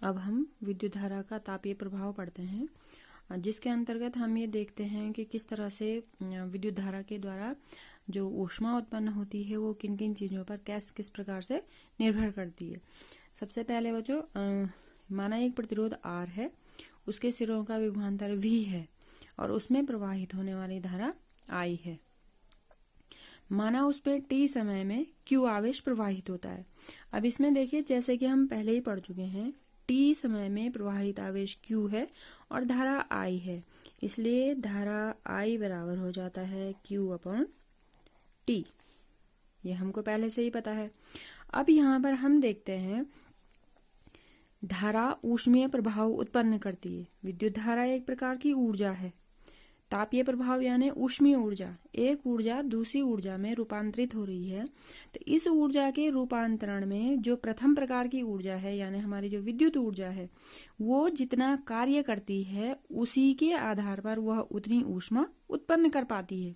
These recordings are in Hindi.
अब हम विद्युत धारा का तापीय प्रभाव पढ़ते हैं, जिसके अंतर्गत हम ये देखते हैं कि किस तरह से विद्युत धारा के द्वारा जो ऊष्मा उत्पन्न होती है वो किन किन चीज़ों पर किस प्रकार से निर्भर करती है। सबसे पहले बच्चों, माना एक प्रतिरोध R है, उसके सिरों का विभवांतर V है और उसमें प्रवाहित होने वाली धारा I है। माना उस पे T समय में Q आवेश प्रवाहित होता है। अब इसमें देखिए, जैसे कि हम पहले ही पढ़ चुके हैं, T समय में प्रवाहित आवेश Q है और धारा I है, इसलिए धारा I बराबर हो जाता है Q/T। ये हमको पहले से ही पता है। अब यहाँ पर हम देखते हैं, धारा ऊष्मीय प्रभाव उत्पन्न करती है। विद्युत धारा एक प्रकार की ऊर्जा है। तापीय प्रभाव यानी ऊष्मीय ऊर्जा, एक ऊर्जा दूसरी ऊर्जा में रूपांतरित हो रही है। तो इस ऊर्जा के रूपांतरण में जो प्रथम प्रकार की ऊर्जा है, यानी हमारी जो विद्युत ऊर्जा है, वो जितना कार्य करती है उसी के आधार पर वह उतनी ऊष्मा उत्पन्न कर पाती है।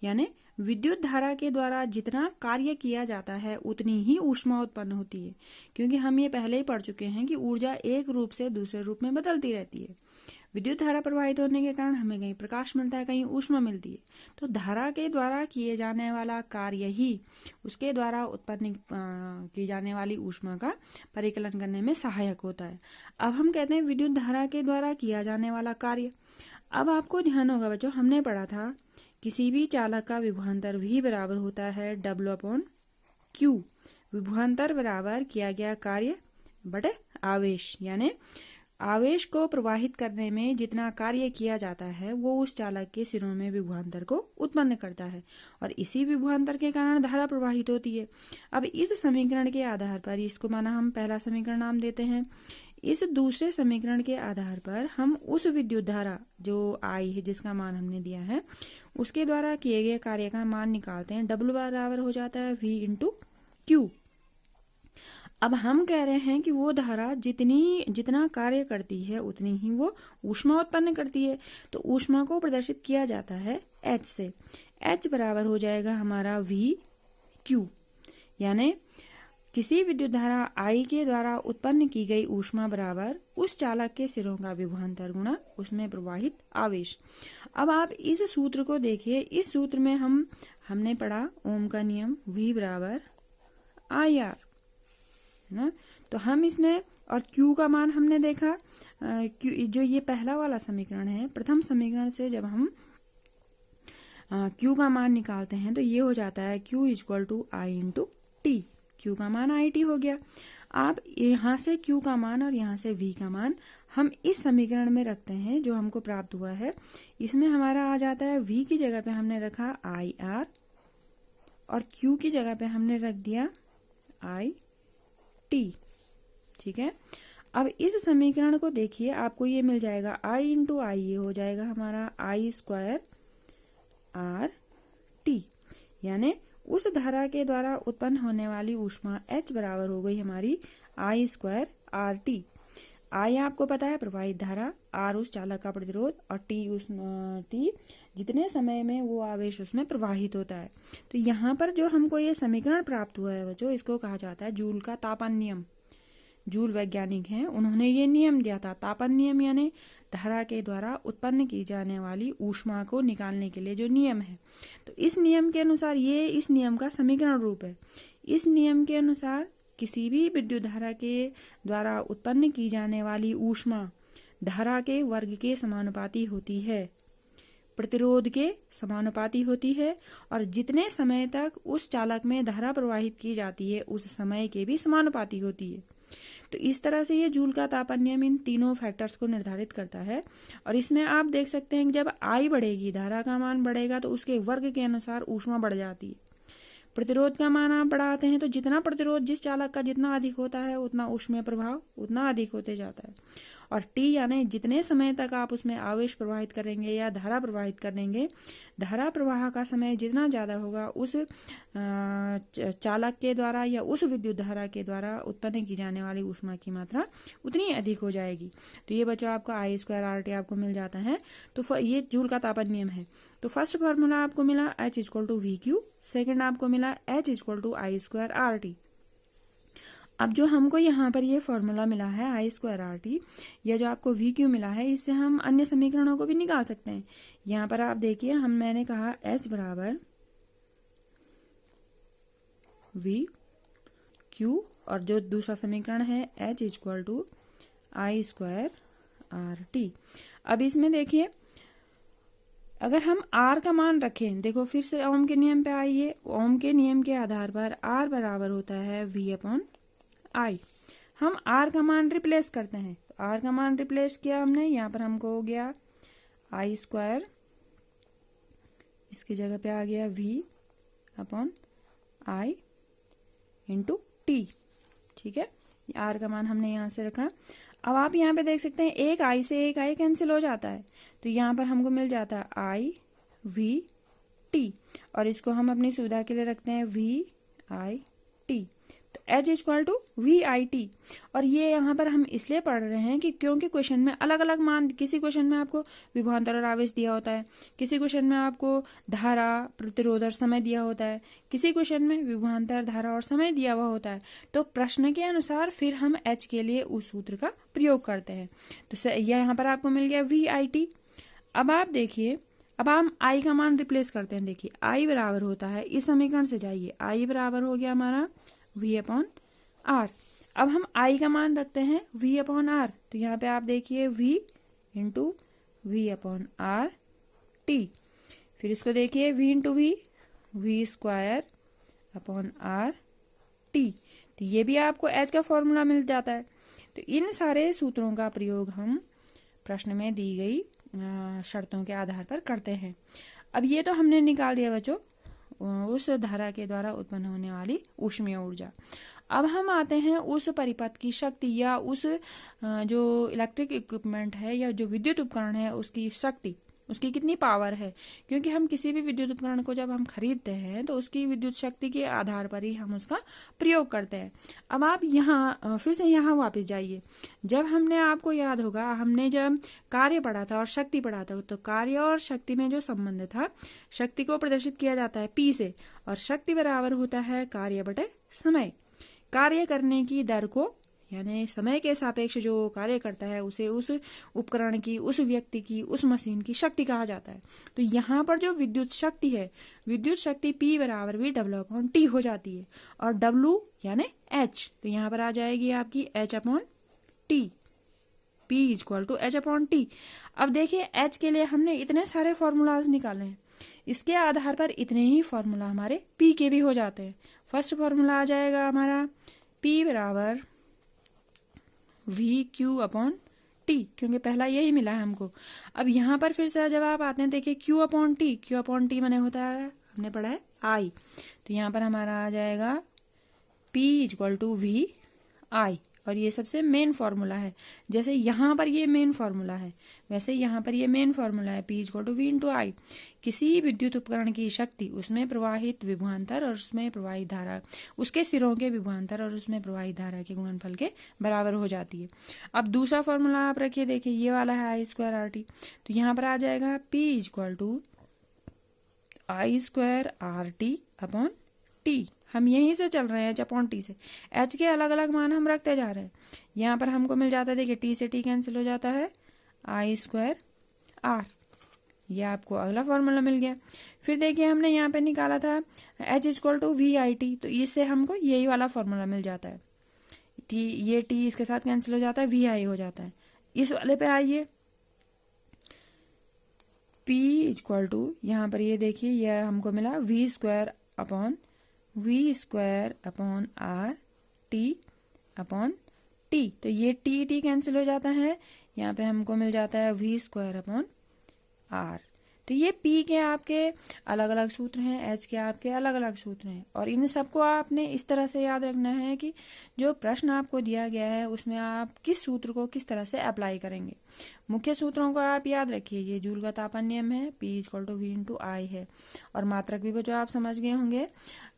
यानी विद्युत धारा के द्वारा जितना कार्य किया जाता है उतनी ही ऊष्मा उत्पन्न होती है, क्योंकि हम ये पहले ही पढ़ चुके हैं कि ऊर्जा एक रूप से दूसरे रूप में बदलती रहती है। विद्युत धारा प्रवाहित होने के कारण हमें कहीं प्रकाश मिलता है, कहीं ऊष्मा मिलती है। तो धारा के द्वारा किए जाने वाला कार्य ही उसके द्वारा उत्पन्न की जाने वाली ऊष्मा का परिकलन करने में सहायक होता है। अब हम कहते हैं विद्युत धारा के द्वारा किया जाने वाला कार्य। अब आपको ध्यान होगा बच्चों, हमने पढ़ा था किसी भी चालक का विभवांतर V बराबर होता है W/Q। विभवांतर बराबर किया गया कार्य बटे आवेश, यानी आवेश को प्रवाहित करने में जितना कार्य किया जाता है वो उस चालक के सिरों में विभवांतर को उत्पन्न करता है और इसी विभवांतर के कारण धारा प्रवाहित होती है। अब इस समीकरण के आधार पर, इसको माना हम पहला समीकरण नाम देते हैं, इस दूसरे समीकरण के आधार पर हम उस विद्युत धारा जो I है, जिसका मान हमने दिया है, उसके द्वारा किए गए कार्य का मान निकालते हैं। W बराबर हो जाता है V/Q। अब हम कह रहे हैं कि वो धारा जितना कार्य करती है उतनी ही वो ऊष्मा उत्पन्न करती है। तो ऊष्मा को प्रदर्शित किया जाता है H से। H बराबर हो जाएगा हमारा V/Q, यानी किसी विद्युत धारा I के द्वारा उत्पन्न की गई ऊष्मा बराबर उस चालक के सिरों का विभवांतर गुणा उसमें प्रवाहित आवेश। अब आप इस सूत्र को देखिए। इस सूत्र में हमने पढ़ा ओम का नियम, V बराबर IR, है ना। तो हम इसमें, और Q का मान हमने देखा, जो ये पहला वाला समीकरण है, प्रथम समीकरण से जब हम Q का मान निकालते हैं तो ये हो जाता है Q = I/T। Q का मान IT हो गया। आप यहाँ से Q का मान और यहाँ से V का मान हम इस समीकरण में रखते हैं जो हमको प्राप्त हुआ है। इसमें हमारा आ जाता है, V की जगह पे हमने रखा IR और Q की जगह पे हमने रख दिया IT। ठीक है। अब इस समीकरण को देखिए, आपको ये मिल जाएगा I/I, ये हो जाएगा हमारा I² RT, यानी उस धारा के द्वारा उत्पन्न होने वाली ऊष्मा H बराबर हो गई हमारी I² RT। I आपको पता है प्रवाहित धारा, R उस चालक का प्रतिरोध और T जितने समय में वो आवेश उसमें प्रवाहित होता है। तो यहाँ पर जो हमको ये समीकरण प्राप्त हुआ है बच्चों, इसको कहा जाता है जूल का तापन नियम। जूल वैज्ञानिक हैं, उन्होंने ये नियम दिया था, तापन नियम, यानी धारा के द्वारा उत्पन्न की जाने वाली ऊष्मा को निकालने के लिए जो नियम है। तो इस नियम के अनुसार, ये इस नियम का समीकरण रूप है। इस नियम के अनुसार किसी भी विद्युत धारा के द्वारा उत्पन्न की जाने वाली ऊष्मा धारा के वर्ग के समानुपाती होती है, प्रतिरोध के समानुपाती होती है, और जितने समय तक उस चालक में धारा प्रवाहित की जाती है उस समय के भी समानुपाती होती है। तो इस तरह से ये जूल का तापन नियम इन तीनों फैक्टर्स को निर्धारित करता है। और इसमें आप देख सकते हैं कि जब I बढ़ेगी, धारा का मान बढ़ेगा, तो उसके वर्ग के अनुसार ऊष्मा बढ़ जाती है। प्रतिरोध का मान आप बढ़ाते हैं तो जितना प्रतिरोध जिस चालक का जितना अधिक होता है उतना ऊष्मीय प्रभाव उतना अधिक होते जाता है। और T यानी जितने समय तक आप उसमें आवेश प्रवाहित करेंगे या धारा प्रवाहित करेंगे, धारा प्रवाह का समय जितना ज़्यादा होगा उस चालक के द्वारा या उस विद्युत धारा के द्वारा उत्पन्न की जाने वाली ऊष्मा की मात्रा उतनी अधिक हो जाएगी। तो ये बच्चों आपका I² RT आपको मिल जाता है। तो ये जूल का तापन नियम है। तो फर्स्ट फॉर्मूला आपको मिला H = VQ, सेकेंड आपको मिला H = I² RT। अब जो हमको यहाँ पर ये फॉर्मूला मिला है I²RT, या जो आपको VQ मिला है, इससे हम अन्य समीकरणों को भी निकाल सकते हैं। यहाँ पर आप देखिए, मैंने कहा H बराबर VQ, और जो दूसरा समीकरण है H = I²RT। अब इसमें देखिए, अगर हम R का मान रखें, देखो फिर से ओम के नियम पे आइए। ओम के नियम के आधार पर R बराबर होता है V/I। हम R का मान रिप्लेस करते हैं, तो R का मान रिप्लेस किया हमने, यहाँ पर हमको हो गया I², इसकी जगह पे आ गया V/I × T। ठीक है, R का मान हमने यहाँ से रखा। अब आप यहाँ पे देख सकते हैं, एक I से एक I कैंसिल हो जाता है, तो यहाँ पर हमको मिल जाता है I/V/T, और इसको हम अपनी सुविधा के लिए रखते हैं V/I/T। तो H = V/I/T। और ये यहाँ पर हम इसलिए पढ़ रहे हैं कि क्योंकि क्वेश्चन में अलग अलग मान, किसी क्वेश्चन में आपको विभवांतर और आवेश दिया होता है, किसी क्वेश्चन में आपको धारा, प्रतिरोध और समय दिया होता है, किसी क्वेश्चन में विभवांतर, धारा और समय दिया हुआ होता है। तो प्रश्न के अनुसार फिर हम H के लिए उस सूत्र का प्रयोग करते हैं। तो यहाँ पर आपको मिल गया V/I/T। अब आप देखिए, अब हम I का मान रिप्लेस करते हैं। देखिए I बराबर होता है, इस समीकरण से जाइए, I बराबर हो गया हमारा V/R। अब हम I का मान रखते हैं V/R, तो यहाँ पे आप देखिए V × V/R/T। फिर इसको देखिए V × V, V²/R/T। तो ये भी आपको H का फॉर्मूला मिल जाता है। तो इन सारे सूत्रों का प्रयोग हम प्रश्न में दी गई शर्तों के आधार पर करते हैं। अब ये तो हमने निकाल दिया बच्चों उस धारा के द्वारा उत्पन्न होने वाली ऊष्मीय ऊर्जा। अब हम आते हैं उस परिपथ की शक्ति, या उस जो इलेक्ट्रिक इक्विपमेंट है या जो विद्युत उपकरण है उसकी शक्ति, उसकी कितनी पावर है। क्योंकि हम किसी भी विद्युत उपकरण को जब हम खरीदते हैं तो उसकी विद्युत शक्ति के आधार पर ही हम उसका प्रयोग करते हैं। अब आप यहाँ फिर से यहाँ वापस जाइए। जब हमने, आपको याद होगा, हमने जब कार्य पढ़ा था और शक्ति पढ़ा था, तो कार्य और शक्ति में जो संबंध था, शक्ति को प्रदर्शित किया जाता है P से, और शक्ति बराबर होता है कार्य/समय। कार्य करने की दर को, यानी समय के सापेक्ष जो कार्य करता है, उसे उस उपकरण की, उस व्यक्ति की, उस मशीन की शक्ति कहा जाता है। तो यहाँ पर जो विद्युत शक्ति है, विद्युत शक्ति P बराबर भी W/T हो जाती है, और W यानी H, तो यहाँ पर आ जाएगी आपकी H/T। P = H/T। अब देखिए H के लिए हमने इतने सारे फॉर्मूलाज निकाले हैं, इसके आधार पर इतने ही फॉर्मूला हमारे P के भी हो जाते हैं। फर्स्ट फॉर्मूला आ जाएगा हमारा P बराबर VQ/T, क्योंकि पहला यही मिला है हमको। अब यहाँ पर फिर से जब आप आते हैं, देखिए Q/T माने होता है, हमने पढ़ा है I, तो यहाँ पर हमारा आ जाएगा P = VI, और ये सबसे मेन फॉर्मूला है। जैसे यहाँ पर ये मेन फॉर्मूला है, वैसे यहाँ पर ये मेन फॉर्मूला है P = V/I। किसी विद्युत उपकरण की शक्ति, उसमें प्रवाहित विभवांतर और उसमें प्रवाहित धारा, उसके सिरों के विभवांतर और उसमें प्रवाहित धारा के गुणनफल के बराबर हो जाती है। अब दूसरा फॉर्मूला आप रखिए, देखिए ये वाला है I²RT, तो यहाँ पर आ जाएगा P = I²RT/T। हम यहीं से चल रहे हैं H/T से, H के अलग अलग मान हम रखते जा रहे हैं। यहाँ पर हमको मिल जाता है, देखिए T से T कैंसिल हो जाता है, I²R। ये आपको अगला फॉर्मूला मिल गया। फिर देखिए हमने यहाँ पे निकाला था H = V/I/T, तो इससे हमको यही वाला फॉर्मूला मिल जाता है। ये T इसके साथ कैंसिल हो जाता है, VI हो जाता है। इस वाले पे आइए, P = यहाँ पर ये देखिए, ये हमको मिला V²/R/T/T। तो ये T कैंसिल हो जाता है, यहाँ पे हमको मिल जाता है V²/R। तो ये P के आपके अलग अलग सूत्र हैं, H के आपके अलग अलग सूत्र हैं, और इन सबको आपने इस तरह से याद रखना है कि जो प्रश्न आपको दिया गया है उसमें आप किस सूत्र को किस तरह से अप्लाई करेंगे। मुख्य सूत्रों को आप याद रखिए, ये जूल का तापन नियम है, P = V/I है, और मात्रक भी जो आप समझ गए होंगे,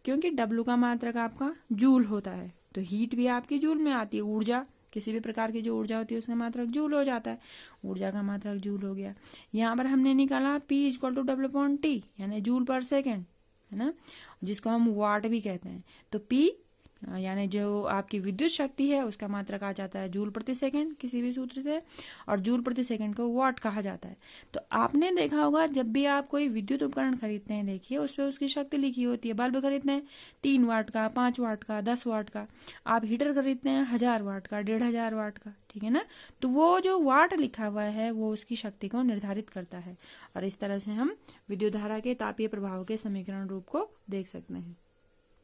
क्योंकि W का मात्रक आपका जूल होता है, तो हीट भी आपकी जूल में आती है। ऊर्जा, किसी भी प्रकार की जो ऊर्जा होती है उसका मात्रक जूल हो जाता है, ऊर्जा का मात्रक जूल हो गया। यहाँ पर हमने निकाला P = W/T, यानी जूल पर सेकेंड, है ना, जिसको हम वाट भी कहते हैं। तो P यानी जो आपकी विद्युत शक्ति है उसका मात्रक आ जाता है जूल प्रति सेकंड किसी भी सूत्र से, और जूल प्रति सेकंड को वाट कहा जाता है। तो आपने देखा होगा जब भी आप कोई विद्युत उपकरण खरीदते हैं, देखिए उस पर उसकी शक्ति लिखी होती है। बल्ब खरीदते हैं 3 वाट का, 5 वाट का, 10 वाट का। आप हीटर खरीदते हैं 1000 वाट का, 1500 वाट का, ठीक है ना। तो वो जो वाट लिखा हुआ है वो उसकी शक्ति को निर्धारित करता है। और इस तरह से हम विद्युत धारा के तापीय प्रभाव के समीकरण रूप को देख सकते हैं।